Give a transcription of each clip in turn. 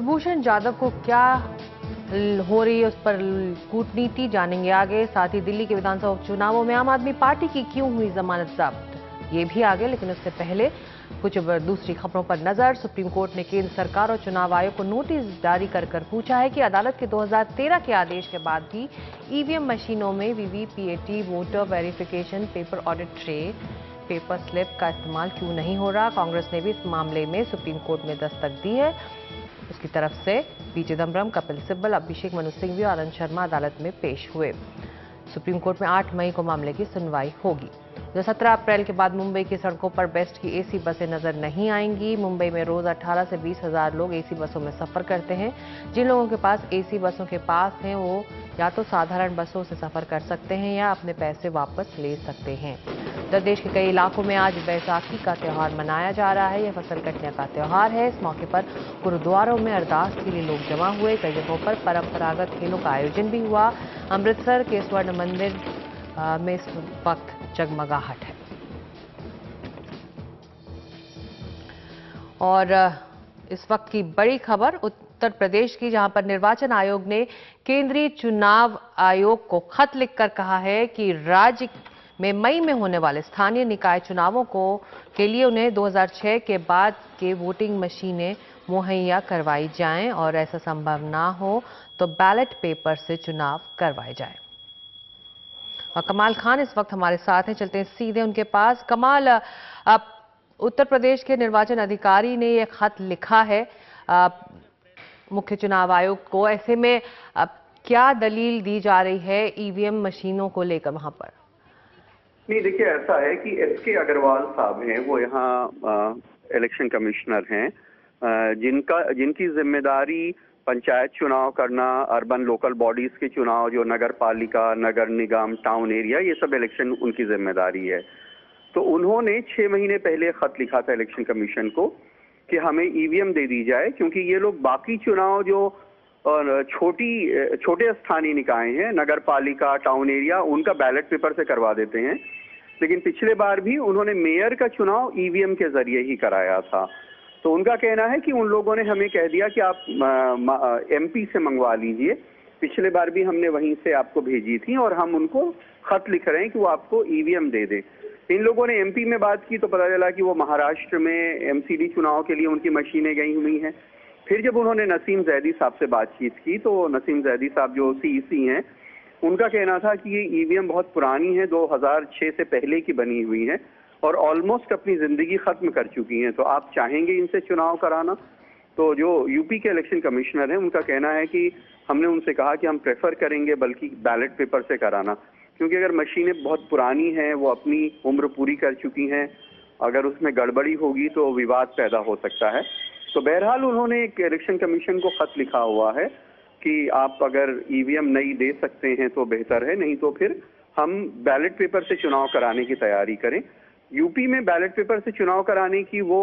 कुलभूषण जाधव को क्या हो रही है उस पर कूटनीति जानेंगे आगे। साथ ही दिल्ली के विधानसभा उपचुनावों में आम आदमी पार्टी की क्यों हुई जमानत जब्त, ये भी आगे। लेकिन उससे पहले कुछ दूसरी खबरों पर नजर। सुप्रीम कोर्ट ने केंद्र सरकार और चुनाव आयोग को नोटिस जारी कर पूछा है कि अदालत के 2013 के आदेश के बाद भी ईवीएम मशीनों में VVPAT, voter verification, paper audit tray, paper slip का इस्तेमाल क्यों नहीं हो रहा। कांग्रेस ने भी इस मामले में सुप्रीम कोर्ट में दस्तक दी है। उसकी तरफ से पी चिदम्बरम, कपिल सिब्बल, अभिषेक मनु सिंघवी और आनंद शर्मा अदालत में पेश हुए। सुप्रीम कोर्ट में 8 मई को मामले की सुनवाई होगी। 17 अप्रैल के बाद मुंबई की सड़कों पर बेस्ट की एसी बसें नजर नहीं आएंगी। मुंबई में रोज 18 से 20 हजार लोग एसी बसों में सफर करते हैं। जिन लोगों के पास एसी बसों के पास हैं वो या तो साधारण बसों से सफर कर सकते हैं या अपने पैसे वापस ले सकते हैं। उत्तर प्रदेश के कई इलाकों में आज बैसाखी का त्यौहार मनाया जा रहा है। यह फसल कटने का त्यौहार है। इस मौके पर गुरुद्वारों में अरदास के लिए लोग जमा हुए। कई जगहों पर परंपरागत खेलों का आयोजन भी हुआ। अमृतसर के स्वर्ण मंदिर में इस वक्त जगमगाहट है। और इस वक्त की बड़ी खबर उत्तर प्रदेश की, जहां पर निर्वाचन आयोग ने केंद्रीय चुनाव आयोग को खत लिखकर कहा है कि राज्य में मई में होने वाले स्थानीय निकाय चुनावों के लिए उन्हें 2006 के बाद के वोटिंग मशीनें मुहैया करवाई जाएं और ऐसा संभव ना हो तो बैलेट पेपर से चुनाव करवाए जाएं। और कमाल खान इस वक्त हमारे साथ हैं, चलते हैं सीधे उनके पास। कमाल, उत्तर प्रदेश के निर्वाचन अधिकारी ने यह खत लिखा है मुख्य चुनाव आयोग को। ऐसे में क्या दलील दी जा रही है ईवीएम मशीनों को लेकर वहां पर? नहीं, देखिए, ऐसा है कि एसके अग्रवाल साहब हैं, वो यहाँ इलेक्शन कमिश्नर हैं, जिनकी जिम्मेदारी पंचायत चुनाव करना, अर्बन लोकल बॉडीज के चुनाव, जो नगर पालिका, नगर निगम, टाउन एरिया, ये सब इलेक्शन उनकी जिम्मेदारी है। तो उन्होंने 6 महीने पहले खत लिखा था इलेक्शन कमीशन को कि हमें ईवीएम दे दी जाए, क्योंकि ये लोग बाकी चुनाव जो छोटे स्थानीय निकाय हैं, नगर पालिका, टाउन एरिया, उनका बैलेट पेपर से करवा देते हैं। लेकिन पिछले बार भी उन्होंने मेयर का चुनाव ईवीएम के जरिए ही कराया था। तो उनका कहना है कि उन लोगों ने हमें कह दिया कि आप एमपी से मंगवा लीजिए। पिछले बार भी हमने वहीं से आपको भेजी थी और हम उनको खत लिख रहे हैं कि वो आपको ईवीएम दे दे। इन लोगों ने एमपी में बात की तो पता चला कि वो महाराष्ट्र में एमसीडी चुनाव के लिए उनकी मशीनें गई हुई हैं। फिर जब उन्होंने नसीम जैदी साहब से बातचीत की तो नसीम जैदी साहब जो सीईसी हैं, उनका कहना था कि ये ईवीएम बहुत पुरानी है, 2006 से पहले की बनी हुई है और ऑलमोस्ट अपनी जिंदगी खत्म कर चुकी हैं। तो आप चाहेंगे इनसे चुनाव कराना? तो जो यूपी के इलेक्शन कमिश्नर हैं, उनका कहना है कि हमने उनसे कहा कि हम प्रेफर करेंगे बल्कि बैलेट पेपर से कराना, क्योंकि अगर मशीनें बहुत पुरानी हैं, वो अपनी उम्र पूरी कर चुकी हैं, अगर उसमें गड़बड़ी होगी तो विवाद पैदा हो सकता है। तो बहरहाल उन्होंने एक इलेक्शन कमीशन को खत लिखा हुआ है कि आप अगर ईवीएम नहीं दे सकते हैं तो बेहतर है, नहीं तो फिर हम बैलेट पेपर से चुनाव कराने की तैयारी करें। यूपी में बैलेट पेपर से चुनाव कराने की वो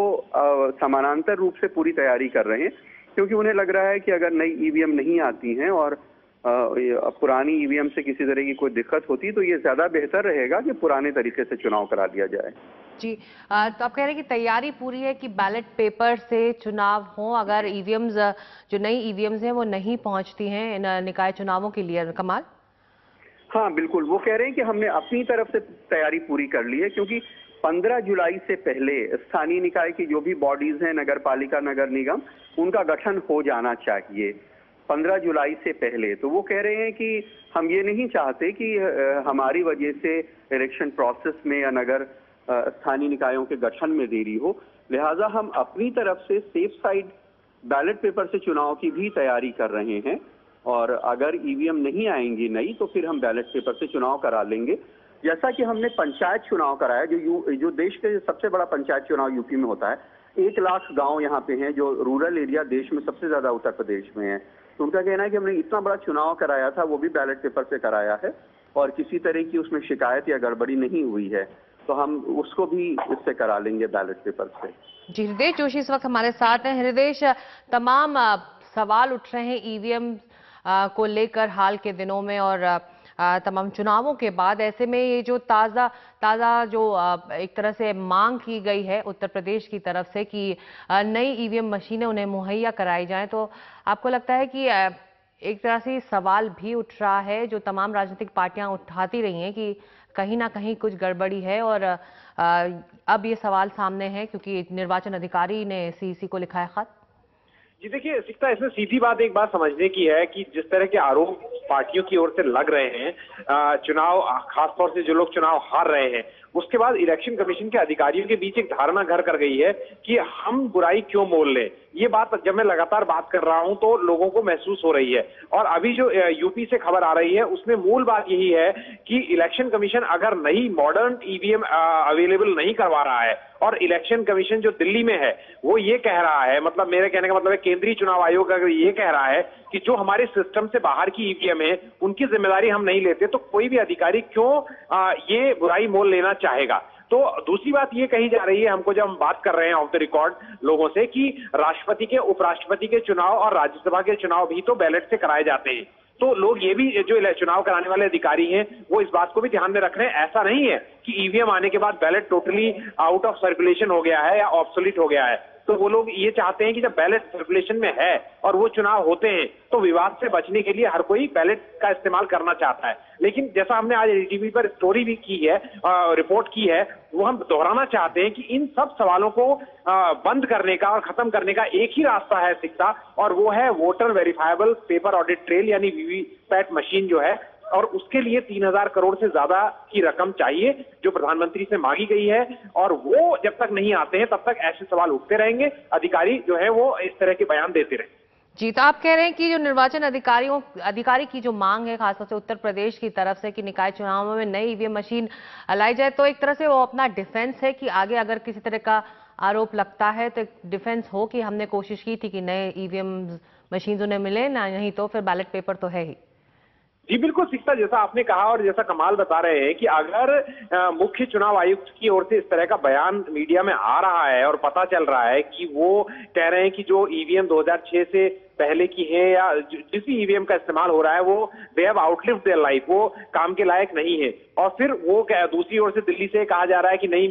समानांतर रूप से पूरी तैयारी कर रहे हैं, क्योंकि उन्हें लग रहा है कि अगर नई ईवीएम नहीं आती हैं और पुरानी ईवीएम से किसी तरह की कोई दिक्कत होती तो ये ज्यादा बेहतर रहेगा कि पुराने तरीके से चुनाव करा दिया जाए। जी, तो आप कह रहे हैं कि तैयारी पूरी है कि बैलेट पेपर से चुनाव हो अगर ईवीएम्स, जो नई ईवीएम्स हैं वो नहीं पहुंचती हैं निकाय चुनावों के लिए। कमाल, हाँ बिल्कुल, वो कह रहे हैं कि हमने अपनी तरफ से तैयारी पूरी कर ली है, क्योंकि 15 जुलाई से पहले स्थानीय निकाय की जो भी बॉडीज हैं, नगर पालिका, नगर निगम, उनका गठन हो जाना चाहिए 15 जुलाई से पहले। तो वो कह रहे हैं कि हम ये नहीं चाहते कि हमारी वजह से इलेक्शन प्रोसेस में या नगर स्थानीय निकायों के गठन में देरी हो, लिहाजा हम अपनी तरफ से सेफ साइड बैलेट पेपर से चुनाव की भी तैयारी कर रहे हैं। और अगर ईवीएम नहीं आएंगी नई तो फिर हम बैलेट पेपर से चुनाव करा लेंगे, जैसा कि हमने पंचायत चुनाव कराया, जो देश के सबसे बड़ा पंचायत चुनाव यूपी में होता है। 1 लाख गांव यहाँ पे हैं, जो रूरल एरिया देश में सबसे ज्यादा उत्तर प्रदेश में है। तो उनका कहना है कि हमने इतना बड़ा चुनाव कराया था, वो भी बैलेट पेपर से कराया है और किसी तरह की उसमें शिकायत या गड़बड़ी नहीं हुई है, तो हम उसको भी इससे करा लेंगे बैलेट पेपर से। जी, हृदय जोशी इस वक्त हमारे साथ हैं। हृदय, तमाम सवाल उठ रहे हैं ईवीएम को लेकर हाल के दिनों में और तमाम चुनावों के बाद। ऐसे में ये जो ताज़ा जो एक तरह से मांग की गई है उत्तर प्रदेश की तरफ से कि नई ईवीएम मशीनें उन्हें मुहैया कराई जाएं, तो आपको लगता है कि एक तरह से सवाल भी उठ रहा है जो तमाम राजनीतिक पार्टियां उठाती रही हैं कि कहीं ना कहीं कुछ गड़बड़ी है, और अब ये सवाल सामने है क्योंकि निर्वाचन अधिकारी ने सीईसी को लिखा है खत। जी देखिए सिक्ता, इसमें सीधी बात एक बात समझने की है कि जिस तरह के आरोप पार्टियों की ओर से लग रहे हैं, चुनाव खासतौर से जो लोग चुनाव हार रहे हैं, उसके बाद इलेक्शन कमीशन के अधिकारियों के बीच एक धारणा घर कर गई है कि हम बुराई क्यों मोल लें। ये बात जब मैं लगातार बात कर रहा हूं तो लोगों को महसूस हो रही है। और अभी जो यूपी से खबर आ रही है उसमें मूल बात यही है कि इलेक्शन कमीशन अगर नई मॉडर्न ईवीएम अवेलेबल नहीं करवा रहा है, और इलेक्शन कमीशन जो दिल्ली में है वो ये कह रहा है, मतलब मेरे कहने का मतलब है केंद्रीय चुनाव आयोग अगर ये कह रहा है कि जो हमारे सिस्टम से बाहर की ईवीएम है उनकी जिम्मेदारी हम नहीं लेते, तो कोई भी अधिकारी क्यों ये बुराई मोल लेना चाहेगा। तो दूसरी बात ये कही जा रही है हमको, जब हम बात कर रहे हैं ऑफ द रिकॉर्ड लोगों से, कि राष्ट्रपति के उपराष्ट्रपति के चुनाव और राज्यसभा के चुनाव भी तो बैलेट से कराए जाते हैं। तो लोग ये भी जो चुनाव कराने वाले अधिकारी हैं वो इस बात को भी ध्यान में रख रहे हैं। ऐसा नहीं है कि ईवीएम आने के बाद ballot totally out of circulation हो गया है या ऑब्सोलीट हो गया है। तो वो लोग ये चाहते हैं कि जब बैलेट सर्कुलेशन में है और वो चुनाव होते हैं तो विवाद से बचने के लिए हर कोई बैलेट का इस्तेमाल करना चाहता है। लेकिन जैसा हमने आज एनडीटीवी पर स्टोरी भी की है, रिपोर्ट की है, वो हम दोहराना चाहते हैं कि इन सब सवालों को बंद करने का और खत्म करने का एक ही रास्ता है शिक्षा, और वो है voter verifiable paper audit trail यानी वीवीपैट मशीन जो है, और उसके लिए 3000 करोड़ से ज्यादा की रकम चाहिए जो प्रधानमंत्री से मांगी गई है। और वो जब तक नहीं आते हैं तब तक ऐसे सवाल उठते रहेंगे, अधिकारी जो है वो इस तरह के बयान देते रहेंगे। जी, तो आप कह रहे हैं कि जो निर्वाचन अधिकारी की जो मांग है खासतौर से उत्तर प्रदेश की तरफ से कि निकाय चुनावों में नई ईवीएम मशीन लाई जाए, तो एक तरह से वो अपना डिफेंस है कि आगे अगर किसी तरह का आरोप लगता है तो एक डिफेंस हो कि हमने कोशिश की थी कि नए ईवीएम मशीन उन्हें मिले ना, नहीं तो फिर बैलेट पेपर तो है ही। जी बिल्कुल शिक्षा, जैसा आपने कहा और जैसा कमाल बता रहे हैं कि अगर मुख्य चुनाव आयुक्त की ओर से इस तरह का बयान मीडिया में आ रहा है और पता चल रहा है कि वो कह रहे हैं कि जो ईवीएम 2006 से पहले की है या जिस भी ईवीएम का इस्तेमाल हो रहा है वो they have outlived their life, वो काम के लायक नहीं है, और फिर वो दूसरी ओर से दिल्ली से कहा जा रहा है कि नहीं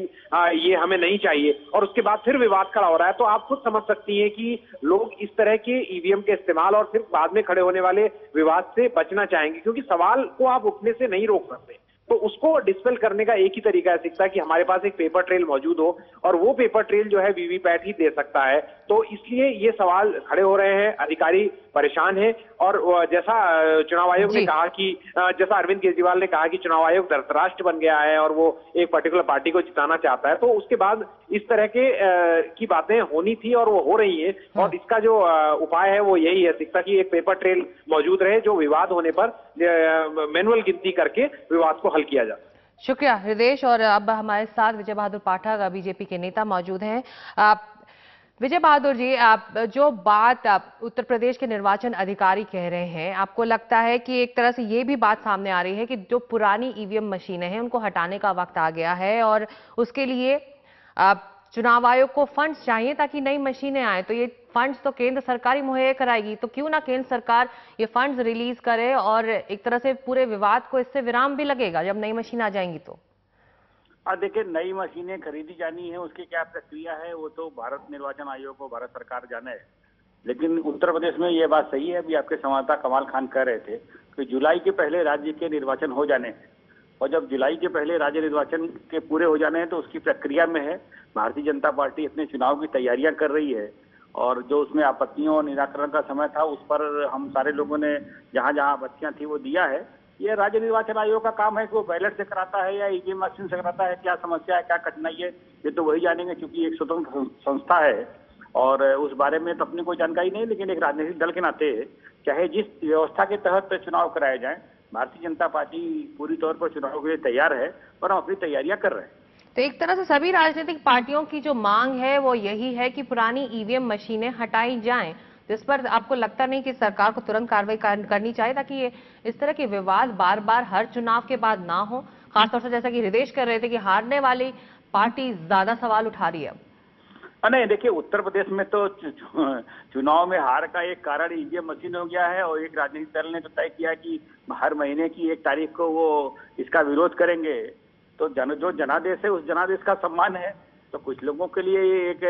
ये हमें नहीं चाहिए, और उसके बाद फिर विवाद खड़ा हो रहा है। तो आप खुद समझ सकती हैं कि लोग इस तरह के ईवीएम के इस्तेमाल और फिर बाद में खड़े होने वाले विवाद से बचना चाहेंगे, क्योंकि सवाल को आप उठने से नहीं रोक सकते। तो उसको डिस्पेल करने का एक ही तरीका है शिक्षा कि हमारे पास एक पेपर ट्रेल मौजूद हो, और वो पेपर ट्रेल जो है वीवीपैट ही दे सकता है। तो इसलिए ये सवाल खड़े हो रहे हैं, अधिकारी परेशान हैं, और जैसा चुनाव आयोग ने कहा कि जैसा अरविंद केजरीवाल ने कहा कि चुनाव आयोग धृतराष्ट्र बन गया है और वो एक पर्टिकुलर पार्टी को जिताना चाहता है, तो उसके बाद इस तरह के की बातें होनी थी और वो हो रही है। और इसका जो उपाय है वो यही है शिक्षा की एक पेपर ट्रेल मौजूद रहे जो विवाद होने पर मैनुअल गिनती करके विवाद को हल किया जाए। शुक्रिया हृदेश। और अब हमारे साथ विजय बहादुर पाठक बीजेपी के नेता मौजूद हैं। विजय बहादुर जी, आप जो बात उत्तर प्रदेश के निर्वाचन अधिकारी कह रहे हैं, आपको लगता है कि एक तरह से ये भी बात सामने आ रही है कि जो पुरानी ईवीएम मशीनें हैं उनको हटाने का वक्त आ गया है और उसके लिए चुनाव आयोग को फंड्स चाहिए ताकि नई मशीनें आए, तो ये फंड्स तो केंद्र सरकार ही मुहैया कराएगी, तो क्यों ना केंद्र सरकार ये फंड्स रिलीज करे और एक तरह से पूरे विवाद को इससे विराम भी लगेगा जब नई मशीन आ जाएंगी। तो देखिए, नई मशीनें खरीदी जानी है, उसकी क्या प्रक्रिया है वो तो भारत निर्वाचन आयोग को भारत सरकार जाने है। लेकिन उत्तर प्रदेश में ये बात सही है, अभी आपके संवाददाता कमाल खान कह रहे थे कि जुलाई के पहले राज्य के निर्वाचन हो जाने हैं, और जब जुलाई के पहले राज्य निर्वाचन के पूरे हो जाने हैं तो उसकी प्रक्रिया में है। भारतीय जनता पार्टी अपने चुनाव की तैयारियां कर रही है, और जो उसमें आपत्तियों और निराकरण का समय था उस पर हम सारे लोगों ने जहां जहां आपत्तियां थी वो दिया है। ये राज्य निर्वाचन आयोग का काम है कि वो बैलेट से कराता है या ईवीएम मशीन से कराता है, क्या समस्या है, क्या कठिनाई है, ये तो वही जानेंगे, क्योंकि एक स्वतंत्र संस्था है और उस बारे में तो अपनी कोई जानकारी नहीं। लेकिन एक राजनीतिक दल के नाते चाहे जिस व्यवस्था के तहत चुनाव कराए जाएं, भारतीय जनता पार्टी पूरी तौर पर चुनाव के लिए तैयार है और हम अपनी तैयारियां कर रहे हैं। तो एक तरह से सभी राजनीतिक पार्टियों की जो मांग है वो यही है कि पुरानी ईवीएम मशीनें हटाई जाएं, जिस पर आपको लगता नहीं कि सरकार को तुरंत कार्रवाई करनी चाहिए ताकि ये इस तरह के विवाद बार बार हर चुनाव के बाद ना हो, खासतौर से जैसा कि हृदेश कर रहे थे कि हारने वाली पार्टी ज्यादा सवाल उठा रही है। नहीं, देखिए उत्तर प्रदेश में तो चुनाव में हार का एक कारण ईवीएम मशीन हो गया है, और एक राजनीतिक दल ने तो तय किया कि हर महीने की 1 तारीख को वो इसका विरोध करेंगे। तो जो जनादेश है उस जनादेश का सम्मान है। तो कुछ लोगों के लिए ये एक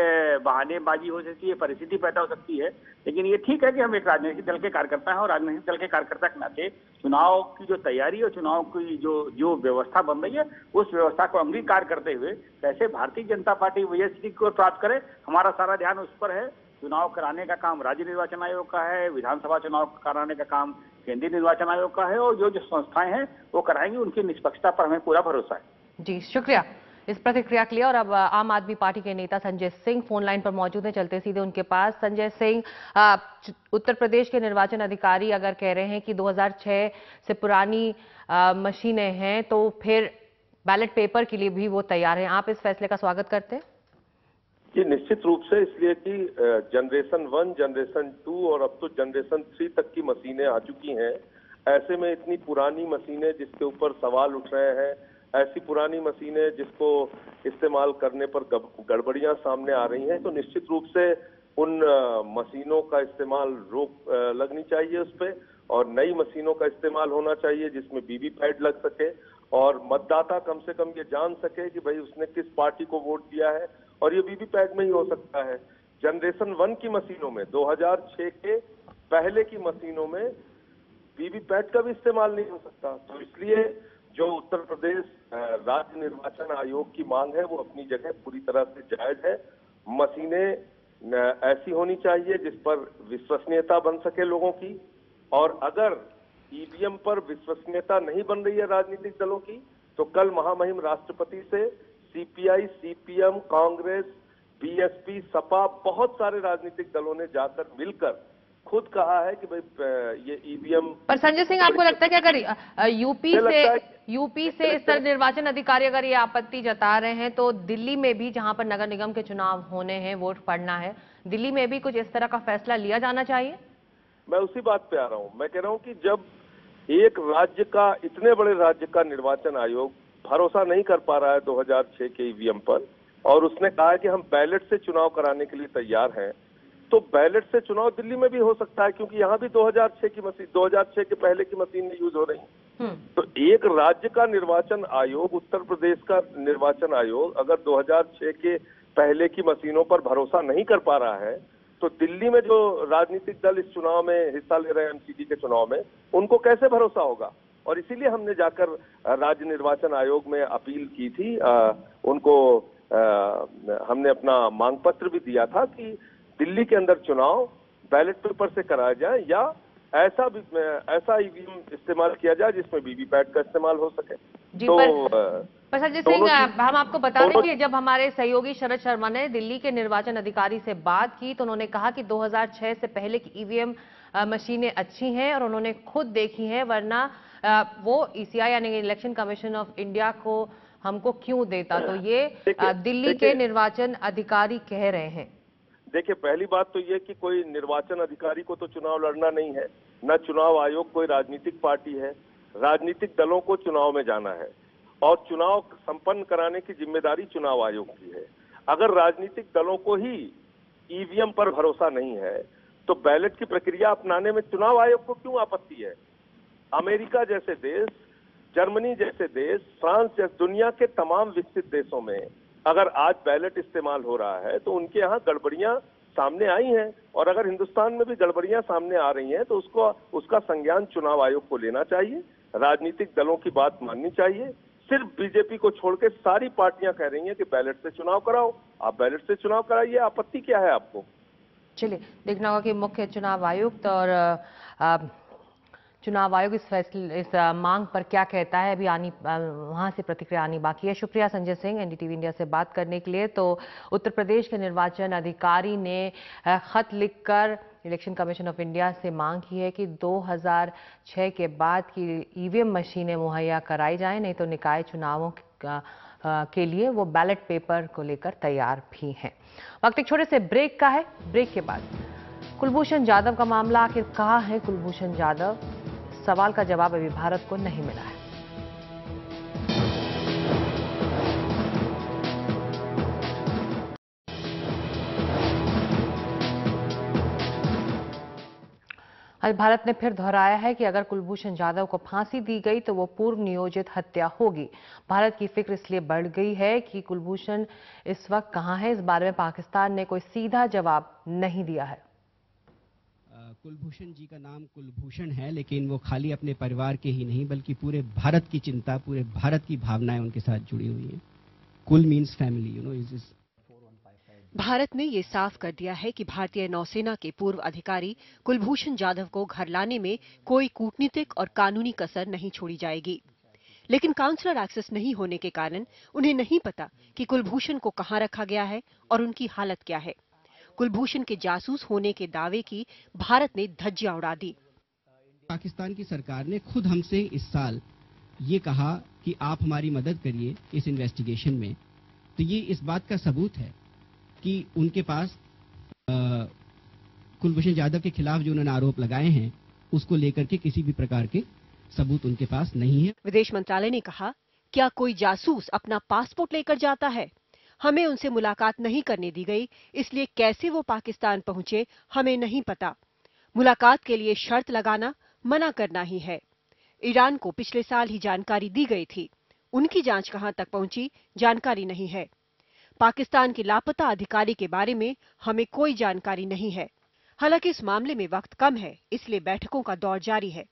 बहानेबाजी हो सकती है, परिस्थिति पैदा हो सकती है, लेकिन ये ठीक है कि हम एक राजनीतिक दल के कार्यकर्ता हैं, और राजनीतिक दल के कार्यकर्ता के नाते चुनाव की जो तैयारी और चुनाव की जो व्यवस्था बन रही है उस व्यवस्था को अंगीकार करते हुए कैसे भारतीय जनता पार्टी विजय श्री को प्राप्त करे, हमारा सारा ध्यान उस पर है। चुनाव कराने का काम राज्य निर्वाचन आयोग का है, विधानसभा चुनाव कराने का काम केंद्रीय निर्वाचन आयोग का है, और जो संस्थाएं हैं वो कराएंगी, उनकी निष्पक्षता पर हमें पूरा भरोसा है। जी शुक्रिया इस प्रतिक्रिया के लिए। और अब आम आदमी पार्टी के नेता संजय सिंह फोन लाइन पर मौजूद हैं, चलते सीधे उनके पास। संजय सिंह, उत्तर प्रदेश के निर्वाचन अधिकारी अगर कह रहे हैं कि 2006 से पुरानी मशीनें हैं, तो फिर बैलेट पेपर के लिए भी वो तैयार हैं, आप इस फैसले का स्वागत करते हैं? जी निश्चित रूप से, इसलिए कि जनरेशन 1, जनरेशन 2 और अब तो जनरेशन 3 तक की मशीनें आ चुकी हैं। ऐसे में इतनी पुरानी मशीनें जिसके ऊपर सवाल उठ रहे हैं, ऐसी पुरानी मशीनें जिसको इस्तेमाल करने पर गड़बड़ियां सामने आ रही हैं, तो निश्चित रूप से उन मशीनों का इस्तेमाल रोक लगनी चाहिए उस पर, और नई मशीनों का इस्तेमाल होना चाहिए जिसमें वीवीपैट लग सके, और मतदाता कम से कम ये जान सके कि भाई उसने किस पार्टी को वोट दिया है, और ये वीवीपैट में ही हो सकता है। जनरेशन 1 की मशीनों में, 2006 के पहले की मशीनों में वीवीपैट का भी इस्तेमाल नहीं हो सकता। तो इसलिए जो उत्तर प्रदेश राज्य निर्वाचन आयोग की मांग है वो अपनी जगह पूरी तरह से जायज है। मशीनें ऐसी होनी चाहिए जिस पर विश्वसनीयता बन सके लोगों की, और अगर ईवीएम पर विश्वसनीयता नहीं बन रही है राजनीतिक दलों की, तो कल महामहिम राष्ट्रपति से CPI, CPM, Congress, BSP, Sapa, बहुत सारे राजनीतिक दलों ने जाकर मिलकर खुद कहा है कि भाई ये ईवीएम। पर संजय सिंह, आपको लगता है कि अगर यूपी से इस तरह निर्वाचन अधिकारी अगर ये आपत्ति जता रहे हैं, तो दिल्ली में भी, जहां पर नगर निगम के चुनाव होने हैं, वोट पड़ना है, दिल्ली में भी कुछ इस तरह का फैसला लिया जाना चाहिए? मैं उसी बात पे आ रहा हूं। मैं कह रहा हूं कि जब एक राज्य का, इतने बड़े राज्य का निर्वाचन आयोग भरोसा नहीं कर पा रहा है 2006 के ईवीएम पर, और उसने कहा है कि हम बैलेट से चुनाव कराने के लिए तैयार हैं, तो बैलेट से चुनाव दिल्ली में भी हो सकता है, क्योंकि यहाँ भी 2006 की मशीन, 2006 के पहले की मशीन यूज हो रही है। तो एक राज्य का निर्वाचन आयोग, उत्तर प्रदेश का निर्वाचन आयोग, अगर 2006 के पहले की मशीनों पर भरोसा नहीं कर पा रहा है, तो दिल्ली में जो राजनीतिक दल इस चुनाव में हिस्सा ले रहे हैं, एमसीडी के चुनाव में, उनको कैसे भरोसा होगा? और इसीलिए हमने जाकर राज्य निर्वाचन आयोग में अपील की थी, उनको हमने अपना मांग पत्र भी दिया था कि दिल्ली के अंदर चुनाव बैलेट पेपर से कराया जाए, या ऐसा ईवीएम इस्तेमाल किया जाए जिसमें वीवीपैट का इस्तेमाल हो सके। जी, पर संजय सिंह, हम आपको बता दें कि जब हमारे सहयोगी शरद शर्मा ने दिल्ली के निर्वाचन अधिकारी से बात की, तो उन्होंने कहा कि 2006 से पहले की ईवीएम मशीनें अच्छी हैं, और उन्होंने खुद देखी हैं, वरना वो ईसीआई यानी इलेक्शन कमीशन ऑफ इंडिया को हमको क्यों देता। तो ये दिल्ली के निर्वाचन अधिकारी कह रहे हैं। देखिए, पहली बात तो ये कि कोई निर्वाचन अधिकारी को तो चुनाव लड़ना नहीं है, न चुनाव आयोग कोई राजनीतिक पार्टी है। राजनीतिक दलों को चुनाव में जाना है, और चुनाव संपन्न कराने की जिम्मेदारी चुनाव आयोग की है। अगर राजनीतिक दलों को ही ईवीएम पर भरोसा नहीं है, तो बैलेट की प्रक्रिया अपनाने में चुनाव आयोग को क्यों आपत्ति है? अमेरिका जैसे देश, जर्मनी जैसे देश, फ्रांस जैसे दुनिया के तमाम विकसित देशों में अगर आज बैलेट इस्तेमाल हो रहा है, तो उनके यहाँ गड़बड़ियां सामने आई हैं, और अगर हिंदुस्तान में भी गड़बड़ियां सामने आ रही हैं, तो उसका संज्ञान चुनाव आयोग को लेना चाहिए, राजनीतिक दलों की बात माननी चाहिए। सिर्फ बीजेपी को छोड़ के सारी पार्टियां कह रही हैं कि बैलेट से चुनाव कराओ, आप बैलेट से चुनाव कराइए, आपत्ति क्या है आपको? चलिए, देखना होगा कि मुख्य चुनाव आयुक्त और चुनाव आयोग इस मांग पर क्या कहता है। अभी वहां से प्रतिक्रिया आनी बाकी है। शुक्रिया संजय सिंह, एनडीटीवी इंडिया से बात करने के लिए। तो उत्तर प्रदेश के निर्वाचन अधिकारी ने खत लिखकर इलेक्शन कमीशन ऑफ इंडिया से मांग की है कि 2006 के बाद की ईवीएम मशीनें मुहैया कराई जाएं, नहीं तो निकाय चुनावों के लिए वो बैलेट पेपर को लेकर तैयार भी हैं। वक्त एक छोटे से ब्रेक का है। ब्रेक के बाद कुलभूषण जाधव का मामला, आखिर कहाँ है कुलभूषण जाधव, सवाल का जवाब अभी भारत को नहीं मिला है। आज भारत ने फिर दोहराया है कि अगर कुलभूषण जाधव को फांसी दी गई तो वो पूर्व नियोजित हत्या होगी। भारत की फिक्र इसलिए बढ़ गई है कि कुलभूषण इस वक्त कहां है। इस बारे में पाकिस्तान ने कोई सीधा जवाब नहीं दिया है। कुलभूषण जी का नाम कुलभूषण है, लेकिन वो खाली अपने परिवार के ही नहीं बल्कि पूरे भारत की चिंता, पूरे भारत की भावनाएं उनके साथ जुड़ी हुई हैं। कुल मीन्स फैमिली, भारत ने ये साफ कर दिया है कि भारतीय नौसेना के पूर्व अधिकारी कुलभूषण जाधव को घर लाने में कोई कूटनीतिक और कानूनी कसर नहीं छोड़ी जाएगी। लेकिन काउंसलर एक्सेस नहीं होने के कारण उन्हें नहीं पता कि कुलभूषण को कहां रखा गया है और उनकी हालत क्या है। कुलभूषण के जासूस होने के दावे की भारत ने धज्जियां उड़ा दी। पाकिस्तान की सरकार ने खुद हमसे इस साल ये कहा कि आप हमारी मदद करिए इस इन्वेस्टिगेशन में। तो ये इस बात का सबूत है कि उनके पास कुलभूषण जाधव के खिलाफ जो उन्होंने आरोप लगाए हैं उसको लेकर के किसी भी प्रकार के सबूत उनके पास नहीं है। विदेश मंत्रालय ने कहा, क्या कोई जासूस अपना पासपोर्ट लेकर जाता है? हमें उनसे मुलाकात नहीं करने दी गई, इसलिए कैसे वो पाकिस्तान पहुंचे हमें नहीं पता। मुलाकात के लिए शर्त लगाना मना करना ही है। ईरान को पिछले साल ही जानकारी दी गई थी, उनकी जांच कहां तक पहुंची जानकारी नहीं है। पाकिस्तान के लापता अधिकारी के बारे में हमें कोई जानकारी नहीं है। हालांकि इस मामले में वक्त कम है, इसलिए बैठकों का दौर जारी है।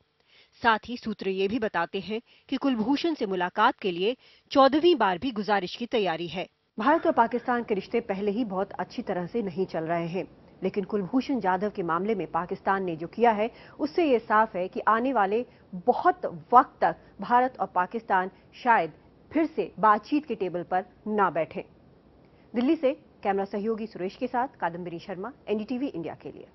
साथ ही सूत्र ये भी बताते हैं कि कुलभूषण से मुलाकात के लिए 14वीं बार भी गुजारिश की तैयारी है। भारत और पाकिस्तान के रिश्ते पहले ही बहुत अच्छी तरह से नहीं चल रहे हैं, लेकिन कुलभूषण जाधव के मामले में पाकिस्तान ने जो किया है उससे ये साफ है कि आने वाले बहुत वक्त तक भारत और पाकिस्तान शायद फिर से बातचीत के टेबल पर ना बैठें। दिल्ली से कैमरा सहयोगी सुरेश के साथ कादम्बरी शर्मा, एनडीटीवी इंडिया के लिए।